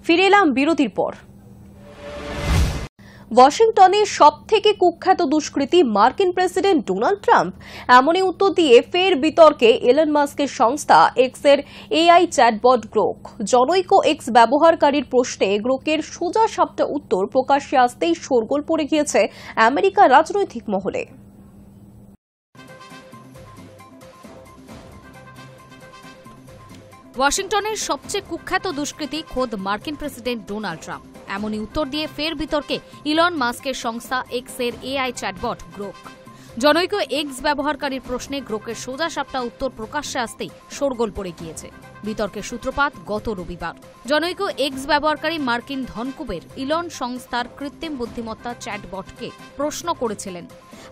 ফিরে এলাম বিরতির পর। ওয়াশিংটনে সবথেকে কুখ্যাত দুষ্কৃতী মার্কিন প্রেসিডেন্ট ডোনাল্ড ট্রাম্প, এমনই উত্তর দিয়ে ফের বিতর্কে এলন মাস্কের সংস্থা এক্সের এআই চ্যাটবট গ্রোক। জনৈক এক্স ব্যবহারকারীর প্রশ্নে গ্রোকের সোজা সাপটা উত্তর প্রকাশ্যে আসতেই শোরগোল পড়ে গিয়েছে আমেরিকার রাজনৈতিক মহলে। ওয়াশিংটনের সবচেয়ে কুখ্যাত দুষ্কৃতী খোদ মার্কিন প্রেসিডেন্ট ডোনাল্ড ট্রাম্প, এমনই উত্তর দিয়ে ফের বিতর্কে ইলন মাস্কের সংস্থা এক্সের এআই চ্যাটবট গ্রোক। জনৈক এক্স ব্যবহারকারীর প্রশ্নে গ্রোকের সোজা সাপটা উত্তর প্রকাশ্যে আসতেই শোরগোল পড়ে গিয়েছে। বিতর্কের সূত্রপাত গত রবিবার। জনৈক এক্স ব্যবহারকারী মার্কিন ধনকুবের ইলন সংস্থার কৃত্রিম বুদ্ধিমত্তা চ্যাটবটকে প্রশ্ন করেছিলেন,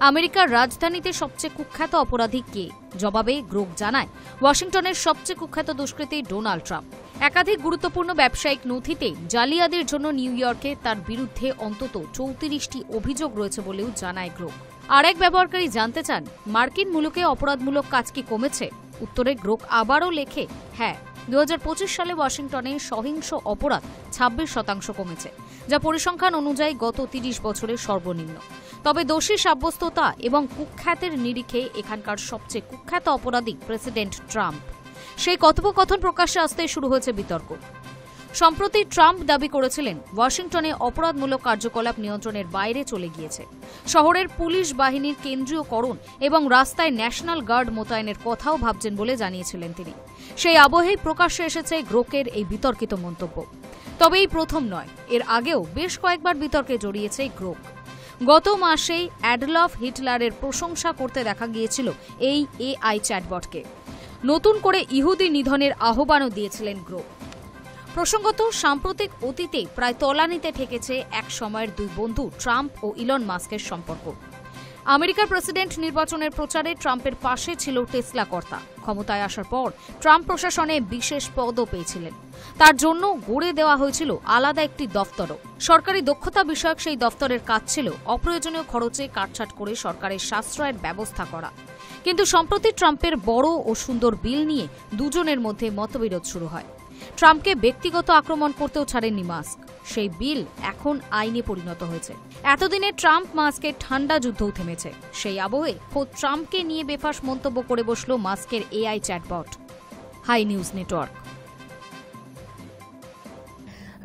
আমেরিকার রাজধানীতে সবচেয়ে কুখ্যাত অপরাধী কে? জবাবে গ্রোক জানায়, ওয়াশিংটনের সবচেয়ে কুখ্যাত দুষ্কৃতী ডোনাল্ড ট্রাম্প। একাধিক গুরুত্বপূর্ণ ব্যবসায়িক নথিতে জালিয়াতির জন্য নিউ ইয়র্কে তার বিরুদ্ধে অন্তত 34টি অভিযোগ রয়েছে বলেও জানায় গ্রোক। আরেক ব্যবহারকারী জানতে চান, মার্কিন মুলুকে অপরাধমূলক কাজ কি কমেছে? উত্তরে গ্রোক আবারও লেখে, হ্যাঁ, 2025 সালে ওয়াশিংটনে সহিংস অপরাধ 26% কমেছে, যা পরিসংখ্যান অনুযায়ী গত 30 বছরের সর্বনিম্ন। তবে দোষী সাব্যস্ততা এবং কুখ্যাতের নিরিখে এখানকার সবচেয়ে কুখ্যাত অপরাধী প্রেসিডেন্ট ট্রাম্প। সেই কথোপকথন প্রকাশ্যে আসতে শুরু হয়েছে বিতর্ক। সম্প্রতি ট্রাম্প দাবি করেছিলেন, ওয়াশিংটনে অপরাধমূলক কার্যকলাপ নিয়ন্ত্রণের বাইরে চলে গিয়েছে। শহরের পুলিশ বাহিনীর কেন্দ্রীয়করণ এবং রাস্তায় ন্যাশনাল গার্ড মোতায়েনের কথাও ভাবছেন বলে জানিয়েছিলেন তিনি। সেই আবহেই প্রকাশ্যে এসেছে গ্রোকের এই বিতর্কিত মন্তব্য। তবে এই প্রথম নয়, এর আগেও বেশ কয়েকবার বিতর্কে জড়িয়েছে গ্রোক। গত মাসেই অ্যাডলফ হিটলারের প্রশংসা করতে দেখা গিয়েছিল এই এআই চ্যাটবটকে। নতুন করে ইহুদি নিধনের আহ্বানও দিয়েছিলেন গ্রোক। প্রসঙ্গত, সাম্প্রতিক অতীতে প্রায় তলানিতে ঠেকেছে এক সময়ের দুই বন্ধু ট্রাম্প ও ইলন মাস্কের সম্পর্ক। আমেরিকার প্রেসিডেন্ট নির্বাচনের প্রচারে ট্রাম্পের পাশে ছিল টেসলা কর্তা। ক্ষমতায় আসার পর ট্রাম্প প্রশাসনে বিশেষ পদও পেয়েছিলেন। তার জন্য গড়ে দেওয়া হয়েছিল আলাদা একটি দফতরও। সরকারি দক্ষতা বিষয়ক সেই দফতরের কাজ ছিল অপ্রয়োজনীয় খরচে কাটছাট করে সরকারের সাশ্রয়ের ব্যবস্থা করা। কিন্তু সম্প্রতি ট্রাম্পের বড় ও সুন্দর বিল নিয়ে দুজনের মধ্যে মতবিরোধ শুরু হয়। ট্রাম্পকে ব্যক্তিগত আক্রমণ করতেও ছাড়েননি মাস্ক। সেই বিল এখন আইনে পরিণত হয়েছে। এতদিনে ট্রাম্প মাস্কের ঠান্ডা যুদ্ধও থেমেছে। সেই আবহে খোদ ট্রাম্পকে নিয়ে বেফাঁস মন্তব্য করে বসল মাস্কের AI chatbot. Hi news Network.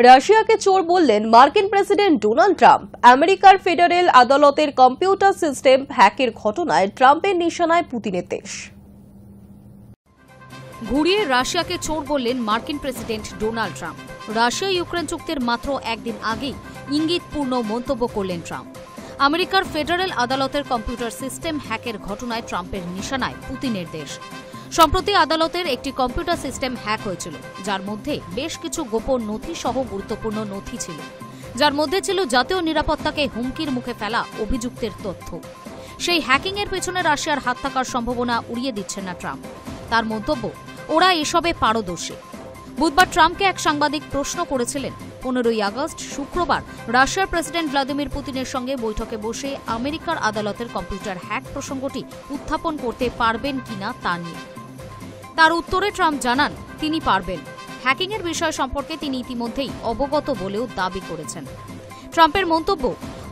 রাশিয়াকে চোর বললেন মার্কিন প্রেসিডেন্ট ডোনাল্ড ট্রাম্প। আমেরিকার ফেডারেল আদালতের কম্পিউটার সিস্টেম হ্যাকের ঘটনায় ট্রাম্পের নিশানায় পুতিনের দেশ। ঘুরিয়ে রাশিয়াকে চোর বললেন মার্কিন president Donald Trump. Russia Ukraine চুক্তির মাত্র একদিন আগেই ইঙ্গিতপূর্ণ মন্তব্য করলেন ট্রাম্প। আমেরিকার ফেডারেল আদালতের কম্পিউটার সিস্টেম হ্যাকের ঘটনায় ট্রাম্পের নিশানায় পুতিনের দেশ। সম্প্রতি আদালতের একটি কম্পিউটার সিস্টেম হ্যাক হয়েছিল, যার মধ্যে বেশ কিছু গোপন নথি সহ গুরুত্বপূর্ণ নথি ছিল, যার মধ্যে ছিল জাতীয় নিরাপত্তাকে হুমকির মুখে ফেলা অভিযুক্তের তথ্য। সেই হ্যাকিংয়ের পেছনে রাশিয়ার হাত থাকার সম্ভাবনা উড়িয়ে দিচ্ছেন না ট্রাম্প। তার মন্তব্য, ওরা এসবে পারদর্শী। বুধবার ট্রাম্পকে এক সাংবাদিক প্রশ্ন করেছিলেন, 15ই আগস্ট শুক্রবার রাশিয়ার প্রেসিডেন্ট ভ্লাদিমির পুতিনের সঙ্গে বৈঠকে বসে আমেরিকার আদালতের কম্পিউটার হ্যাক প্রসঙ্গটি উত্থাপন করতে পারবেন কিনা তা নিয়ে। তার উত্তরে ট্রাম্প জানান, তিনি পারবেন। হ্যাকিংয়ের বিষয় সম্পর্কে তিনি ইতিমধ্যেই অবগত বলেও দাবি করেছেন। ট্রাম্পের মন্তব্য,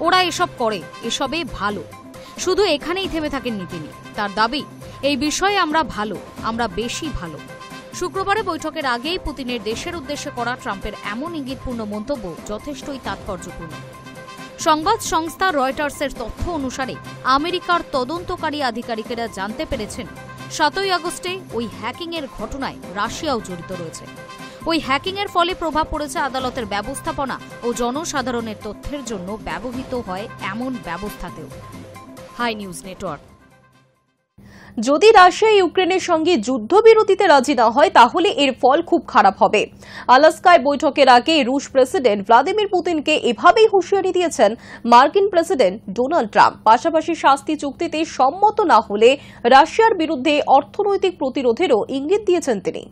ওরা এসব করে, এসবে ভালো। শুধু এখানেই থেমে থাকেননি তিনি। তার দাবি, এই বিষয়ে আমরা ভালো, আমরা বেশি ভালো। শুক্রবারে বৈঠকের আগেই পুতিনের দেশের উদ্দেশ্যে করা ট্রাম্পের এমন ইঙ্গিতপূর্ণ মন্তব্য যথেষ্টই তাৎপর্যপূর্ণ। সংবাদ সংস্থা রয়টার্সের তথ্য অনুসারে আমেরিকার তদন্তকারী আধিকারিকেরা জানতে পেরেছেন, 7ই আগস্টে ওই হ্যাকিংয়ের ঘটনায় রাশিয়াও জড়িত রয়েছে। ওই হ্যাকিংয়ের ফলে প্রভাব পড়েছে আদালতের ব্যবস্থাপনা ও জনসাধারণের তথ্যের জন্য ব্যবহৃত হয় এমন ব্যবস্থাতেও। High news network. যদি রাশিয়া ইউক্রেনের সঙ্গে যুদ্ধবিরতিতে রাজি না হয় তাহলে এর ফল খুব খারাপ হবে। আলাস্কায় বৈঠকের আগে রুশ প্রেসিডেন্ট ভ্লাদিমির পুতিনকে এভাবেই হুঁশিয়ারি দিয়েছেন মার্কিন প্রেসিডেন্ট ডোনাল্ড ট্রাম্প। পাশাপাশি শান্তি চুক্তিতে সম্মত না হলে রাশিয়ার বিরুদ্ধে অর্থনৈতিক প্রতিরোধেরও ইঙ্গিত দিয়েছেন তিনি।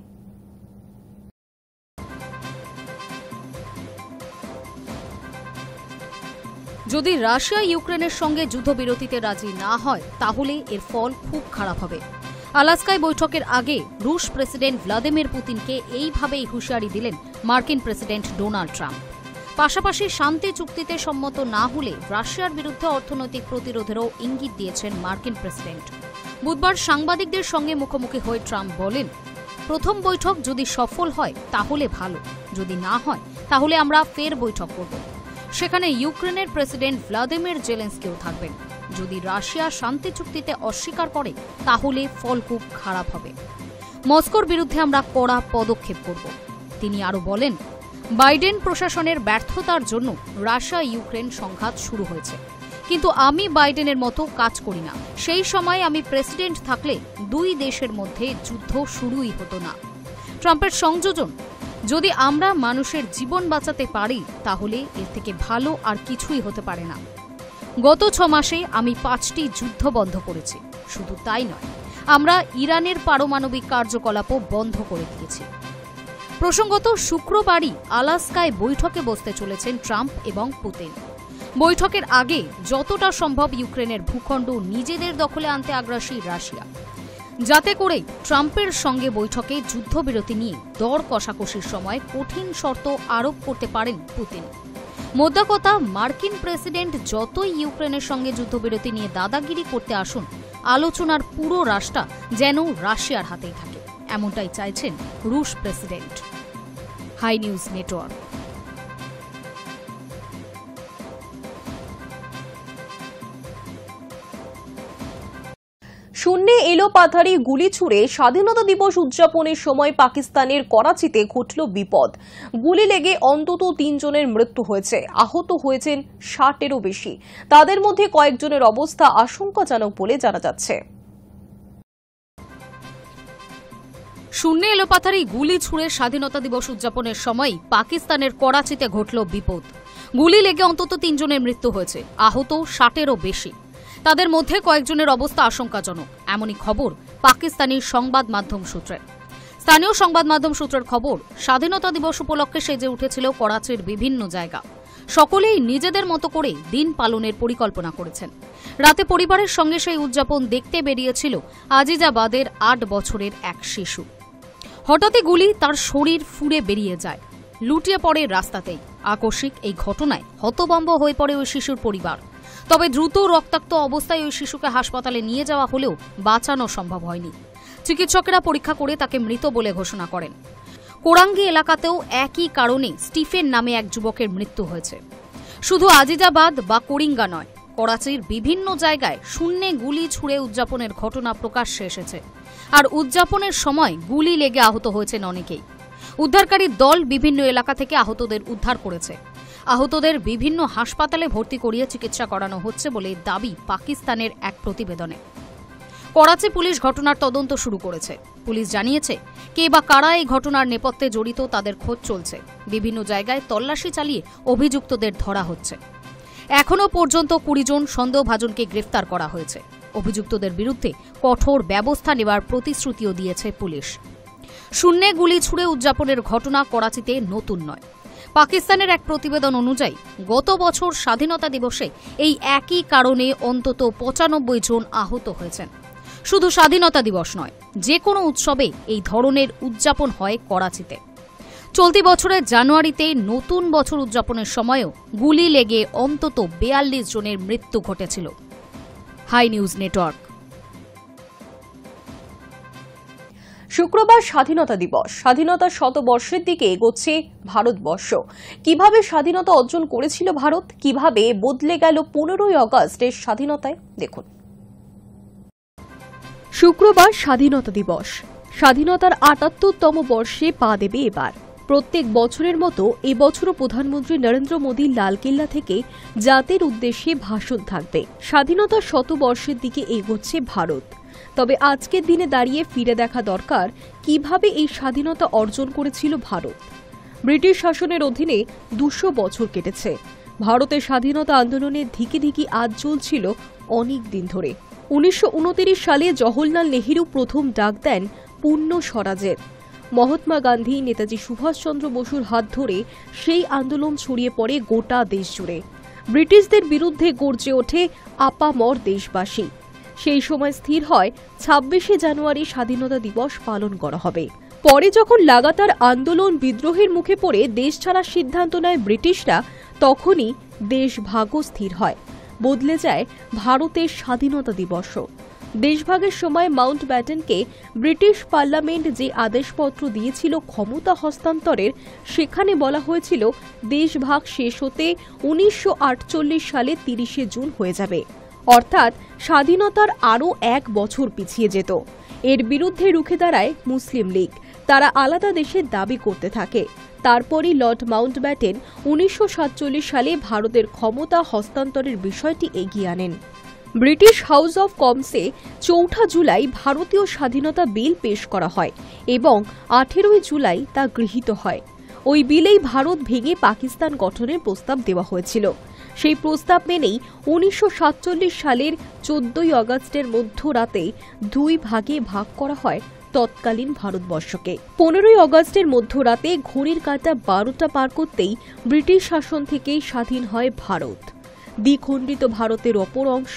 যদি রাশিয়া ইউক্রেনের সঙ্গে যুদ্ধবিরতিতে রাজি না হয় তাহলে এর ফল খুব খারাপ হবে। আলাস্কায় বৈঠকের আগে রুশ প্রেসিডেন্ট ভ্লাদিমির পুতিনকে এইভাবেই হুঁশিয়ারি দিলেন মার্কিন প্রেসিডেন্ট ডোনাল্ড ট্রাম্প। পাশাপাশি শান্তি চুক্তিতে সম্মত না হলে রাশিয়ার বিরুদ্ধে অর্থনৈতিক প্রতিরোধেরও ইঙ্গিত দিয়েছেন মার্কিন প্রেসিডেন্ট। বুধবার সাংবাদিকদের সঙ্গে মুখোমুখি হয়ে ট্রাম্প বলেন, প্রথম বৈঠক যদি সফল হয় তাহলে ভালো, যদি না হয় তাহলে আমরা ফের বৈঠক করব। সেখানে ইউক্রেনের প্রেসিডেন্ট ভ্লাদিমির জেলেনস্কিও থাকবেন। যদি রাশিয়া শান্তি চুক্তিতে অস্বীকার করে তাহলে ফল খুব খারাপ হবে। মস্কোর বিরুদ্ধে আমরা কড়া পদক্ষেপ করব। তিনি আরও বলেন, বাইডেন প্রশাসনের ব্যর্থতার জন্য রাশিয়া ইউক্রেন সংঘাত শুরু হয়েছে, কিন্তু আমি বাইডেনের মতো কাজ করি না। সেই সময় আমি প্রেসিডেন্ট থাকলে দুই দেশের মধ্যে যুদ্ধ শুরুই হতো না। ট্রাম্পের সংযোজন, যদি আমরা মানুষের জীবন বাঁচাতে পারি তাহলে এর থেকে ভালো আর কিছুই হতে পারে না। গত 6 মাসে আমি 5টি যুদ্ধ বন্ধ করেছি। শুধু তাই নয়, আমরা ইরানের পারমাণবিক কার্যকলাপও বন্ধ করে দিয়েছি। প্রসঙ্গত, শুক্রবারই আলাস্কায় বৈঠকে বসতে চলেছেন ট্রাম্প এবং পুতিন। বৈঠকের আগে যতটা সম্ভব ইউক্রেনের ভূখণ্ড নিজেদের দখলে আনতে আগ্রাসী রাশিয়া, যাতে করে ট্রাম্পের সঙ্গে বৈঠকে যুদ্ধবিরতি নিয়ে দর কষাকষির সময় কঠিন শর্ত আরোপ করতে পারেন পুতিন। মোদ্দা কথা, মার্কিন প্রেসিডেন্ট যতই ইউক্রেনের সঙ্গে যুদ্ধবিরতি নিয়ে দাদাগিরি করতে আসুন, আলোচনার পুরো রাশটা যেন রাশিয়ার হাতেই থাকে, এমনটাই চাইছেন রুশ প্রেসিডেন্ট। High news network. শূন্যে এলোপাথারি গুলি ছুড়ে স্বাধীনতা দিবস উদযাপনের সময় পাকিস্তানের করাচিতে ঘটল বিপদ। গুলি লেগে অন্তত 3 জনের মৃত্যু হয়েছে, আহত হয়েছেন 60-এরও বেশি। তাদের মধ্যে কয়েকজনের অবস্থা আশঙ্কাজনক বলে জানা যাচ্ছে। শূন্যে এলোপাথারি গুলি ছুড়ে স্বাধীনতা দিবস উদযাপনের সময় পাকিস্তানের করাচিতে ঘটল বিপদ। গুলি লেগে অন্তত 3 জনের মৃত্যু হয়েছে, আহত 60-এরও বেশি। তাদের মধ্যে কয়েকজনের অবস্থা আশঙ্কাজনক, এমনই খবর পাকিস্তানি সংবাদ মাধ্যম সূত্রে। স্থানীয় সংবাদ মাধ্যম সূত্রের খবর, স্বাধীনতা দিবস উপলক্ষে সেজে উঠেছিল করাচির বিভিন্ন জায়গা। সকলেই নিজেদের মতো করে দিন পালনের পরিকল্পনা করেছেন। রাতে পরিবারের সঙ্গে সেই উদযাপন দেখতে বেরিয়েছিল আজিজাবাদের 8 বছরের এক শিশু। হঠাৎই গুলি তার শরীর ফুঁড়ে বেরিয়ে যায়, লুটিয়ে পড়ে রাস্তাতেই। আকস্মিক এই ঘটনায় হতভম্ব হয়ে পড়ে ওই শিশুর পরিবার। তবে দ্রুত রক্তাক্ত অবস্থায় ওই শিশুকে হাসপাতালে নিয়ে যাওয়া হলেও বাঁচানো সম্ভব হয়নি। চিকিৎসকেরা পরীক্ষা করে তাকে মৃত বলে ঘোষণা করেন। কোরাঙ্গি এলাকাতেও একই কারণে স্টিফেন নামে এক যুবকের মৃত্যু হয়েছে। শুধু আজিজাবাদ বা কোরিঙ্গা নয়, করাচির বিভিন্ন জায়গায় শূন্যে গুলি ছুড়ে উদযাপনের ঘটনা প্রকাশ্যে এসেছে। আর উদযাপনের সময় গুলি লেগে আহত হয়েছেন অনেকেই। উদ্ধারকারী দল বিভিন্ন এলাকা থেকে আহতদের উদ্ধার করেছে। আহতদের বিভিন্ন হাসপাতালে ভর্তি করিয়ে চিকিৎসা করানো হচ্ছে বলে দাবি পাকিস্তানের এক প্রতিবেদনে। করাচি পুলিশ ঘটনার তদন্ত শুরু করেছে। পুলিশ জানিয়েছে, কে বা কারা এই ঘটনার নেপথ্যে জড়িত তাদের খোঁজ চলছে। বিভিন্ন জায়গায় তল্লাশি চালিয়ে অভিযুক্তদের ধরা হচ্ছে। এখনও পর্যন্ত 20 জন সন্দেহভাজনকে গ্রেফতার করা হয়েছে। অভিযুক্তদের বিরুদ্ধে কঠোর ব্যবস্থা নেওয়ার প্রতিশ্রুতিও দিয়েছে পুলিশ। শূন্যে গুলি ছুড়ে উদযাপনের ঘটনা করাচিতে নতুন নয়। পাকিস্তানের এক প্রতিবেদন অনুযায়ী গত বছর স্বাধীনতা দিবসে এই একই কারণে অন্তত 95 জন আহত হয়েছেন। শুধু স্বাধীনতা দিবস নয়, যে কোনো উৎসবে এই ধরনের উদযাপন হয় করাচিতে। চলতি বছরের জানুয়ারিতে নতুন বছর উদযাপনের সময়ও গুলি লেগে অন্তত 42 জনের মৃত্যু ঘটেছিল। Hi news Network. শুক্রবার স্বাধীনতা দিবস। স্বাধীনতার শতবর্ষের দিকে এগোচ্ছে ভারতবর্ষ। কিভাবে স্বাধীনতা অর্জন করেছিল ভারত, কিভাবে বদলে গেল 15ই আগস্টের স্বাধীনতায়, দেখুন। শুক্রবার স্বাধীনতা দিবস। স্বাধীনতার ৭৮তম বর্ষে পা দেবে এবার। প্রত্যেক বছরের মতো এবছরও প্রধানমন্ত্রী নরেন্দ্র মোদী লালকেল্লা থেকে জাতির উদ্দেশ্যে ভাষণ থাকবে। স্বাধীনতার শতবর্ষের দিকে এগোচ্ছে ভারত। তবে আজকের দিনে দাঁড়িয়ে ফিরে দেখা দরকার কিভাবে এই স্বাধীনতা অর্জন করেছিল ভারত। ব্রিটিশ শাসনের অধীনে 200 বছর কেটেছে। ভারতের স্বাধীনতা আন্দোলনের ধিকি ধিকি আজ চলছিল অনেক দিন ধরে। 1929 সালে জওহরলাল নেহেরু প্রথম ডাক দেন পূর্ণ স্বরাজের। মহাত্মা গান্ধী, নেতাজি সুভাষচন্দ্র বসুর হাত ধরে সেই আন্দোলন ছড়িয়ে পড়ে গোটা দেশ জুড়ে। ব্রিটিশদের বিরুদ্ধে গর্জে ওঠে আপামর দেশবাসী। সেই সময় স্থির হয় ২৬শে জানুয়ারি স্বাধীনতা দিবস পালন করা হবে। পরে যখন লাগাতার আন্দোলন বিদ্রোহের মুখে পড়ে দেশ ছাড়ার সিদ্ধান্ত নেয় ব্রিটিশরা, তখনই দেশ ভাগও স্থির হয়, বদলে যায় ভারতের স্বাধীনতা দিবসও। দেশভাগের সময় মাউন্ট ব্যাটেনকে ব্রিটিশ পার্লামেন্ট যে আদেশপত্র দিয়েছিল ক্ষমতা হস্তান্তরের, সেখানে বলা হয়েছিল দেশভাগ শেষ হতে ১৯৪৮ সালে ৩০শে জুন হয়ে যাবে, অর্থাৎ স্বাধীনতার আরও ১ বছর পিছিয়ে যেত। এর বিরুদ্ধে রুখে দাঁড়ায় মুসলিম লীগ, তারা আলাদা দেশের দাবি করতে থাকে। তারপরই লর্ড মাউন্টব্যাটেন ১৯৪৭ সালে ভারতের ক্ষমতা হস্তান্তরের বিষয়টি এগিয়ে আনেন। ব্রিটিশ হাউস অব কমন্সে ৪ জুলাই ভারতীয় স্বাধীনতা বিল পেশ করা হয় এবং ১৮ জুলাই তা গৃহীত হয়। ওই বিলেই ভারত ভেঙে পাকিস্তান গঠনের প্রস্তাব দেওয়া হয়েছিল। সেই প্রস্তাব মেনেই ১৯৪৭ সালের ১৪ আগস্টের মধ্যরাতে ২ ভাগে ভাগ করা হয় তৎকালীন ভারতবর্ষকে। ১৫ আগস্টের মধ্যরাতে ঘড়ির কাঁটা ১২টা পার করতেই ব্রিটিশ শাসন থেকেই স্বাধীন হয় ভারত। দ্বিখণ্ডিত ভারতের অপর অংশ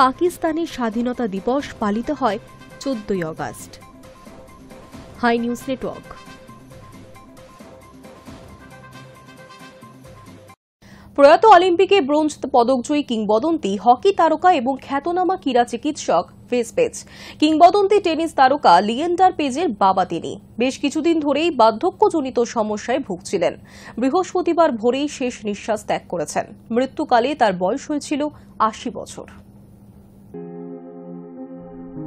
পাকিস্তানের স্বাধীনতা দিবস পালিত হয় ১৪ আগস্ট। Hi news Network. প্রয়াত অলিম্পিকে ব্রোঞ্জ পদকজয়ী কিংবদন্তি হকি তারকা এবং খ্যাতনামা ক্রীড়া চিকিৎসক ভেসপেজ, কিংবদন্তি টেনিস তারকা লিয়েন্ডার পেজের বাবা তিনি। বেশ কিছুদিন ধরেই বার্ধক্যজনিত সমস্যায় ভুগছিলেন। বৃহস্পতিবার ভোরেই শেষ নিঃশ্বাস ত্যাগ করেছেন। মৃত্যুকালে তার বয়স হয়েছিল ৮০ বছর।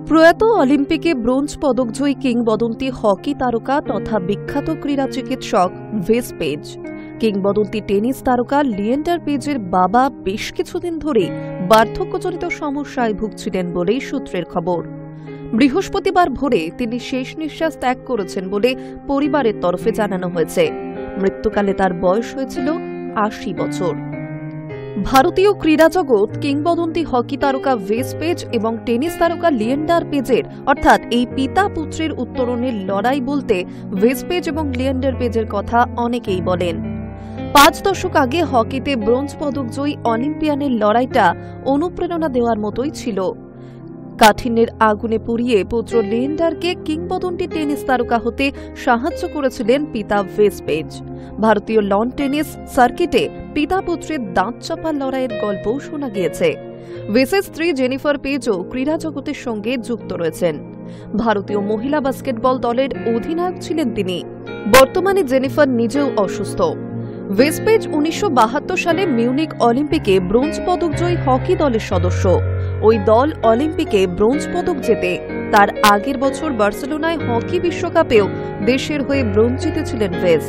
প্রয়াত অলিম্পিকে ব্রোঞ্জ পদকজয়ী কিংবদন্তি হকি তারকা তথা বিখ্যাত ক্রীড়া চিকিৎসক ভেসপেজ, কিংবদন্তি টেনিস তারকা লিয়েন্ডার পেজের বাবা বেশ কিছুদিন ধরে বার্ধক্যজনিত সমস্যায় ভুগছিলেন বলেই সূত্রের খবর। বৃহস্পতিবার ভোরে তিনি শেষ নিঃশ্বাস ত্যাগ করেছেন বলে পরিবারের তরফে জানানো হয়েছে। মৃত্যুকালে তার বয়স হয়েছিল ৮০ বছর। ভারতীয় ক্রীড়া জগৎ কিংবদন্তি হকি তারকা ভেসপেজ এবং টেনিস তারকা লিয়েন্ডার পেজের অর্থাৎ এই পিতা পুত্রের উত্তরণের লড়াই বলতে ভেসপেজ এবং লিয়েন্ডার পেজের কথা অনেকেই বলেন। ৫ দশক আগে হকিতে ব্রোঞ্জ পদকজয়ী অলিম্পিয়ানের লড়াইটা অনুপ্রেরণা দেওয়ার মতোই ছিল। কাঠিন্যের আগুনে পুড়িয়ে পুত্র লিয়েন্ডারকে কিংবদন্তি টেনিস তারকা হতে সাহায্য করেছিলেন পিতা ভেসপেজ। ভারতীয় লন টেনিস সার্কিটে পিতা পুত্রের দাঁত চাপা লড়াইয়ের গল্পও শোনা গিয়েছে। ভেসের স্ত্রী জেনিফার পেজও ক্রীড়া জগতের সঙ্গে যুক্ত রয়েছেন। ভারতীয় মহিলা বাস্কেটবল দলের অধিনায়ক ছিলেন তিনি। বর্তমানে জেনিফার নিজেও অসুস্থ। ভেসপেজ ১৯৭২ সালে মিউনিক অলিম্পিকে ব্রোঞ্জ পদকজয়ী হকি দলের সদস্য। ওই দল অলিম্পিকে ব্রোঞ্জ পদক জেতে তার আগের বছর বার্সেলোনায় হকি বিশ্বকাপেও দেশের হয়ে ব্রোঞ্জ জিতেছিলেন ভেস।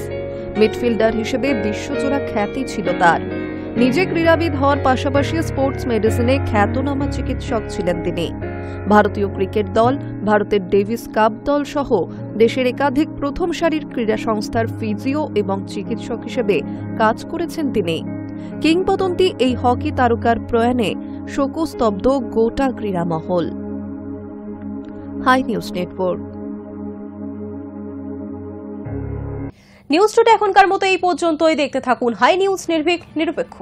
মিডফিল্ডার হিসেবে বিশ্বজোড়া খ্যাতি ছিল তার। নিজে ক্রীড়াবিদ হওয়ার পাশাপাশি স্পোর্টস মেডিসিনে খ্যাতনামা চিকিৎসক ছিলেন তিনি। ভারতীয় ক্রিকেট দল, ভারতের ডেভিস কাপ দল সহ দেশের একাধিক প্রথম সারির ক্রীড়া সংস্থার ফিজিও এবং চিকিৎসক হিসেবে কাজ করেছেন তিনি। কিংবদন্তি এই হকি তারকার প্রয়াণে শোকস্তব্ধ গোটা ক্রীড়া মহল। Hi news Network. News Today এখনকার মতো এই পর্যন্তই। দেখতে থাকুন হাই নিউজ, নির্ভীক, নিরপেক্ষ।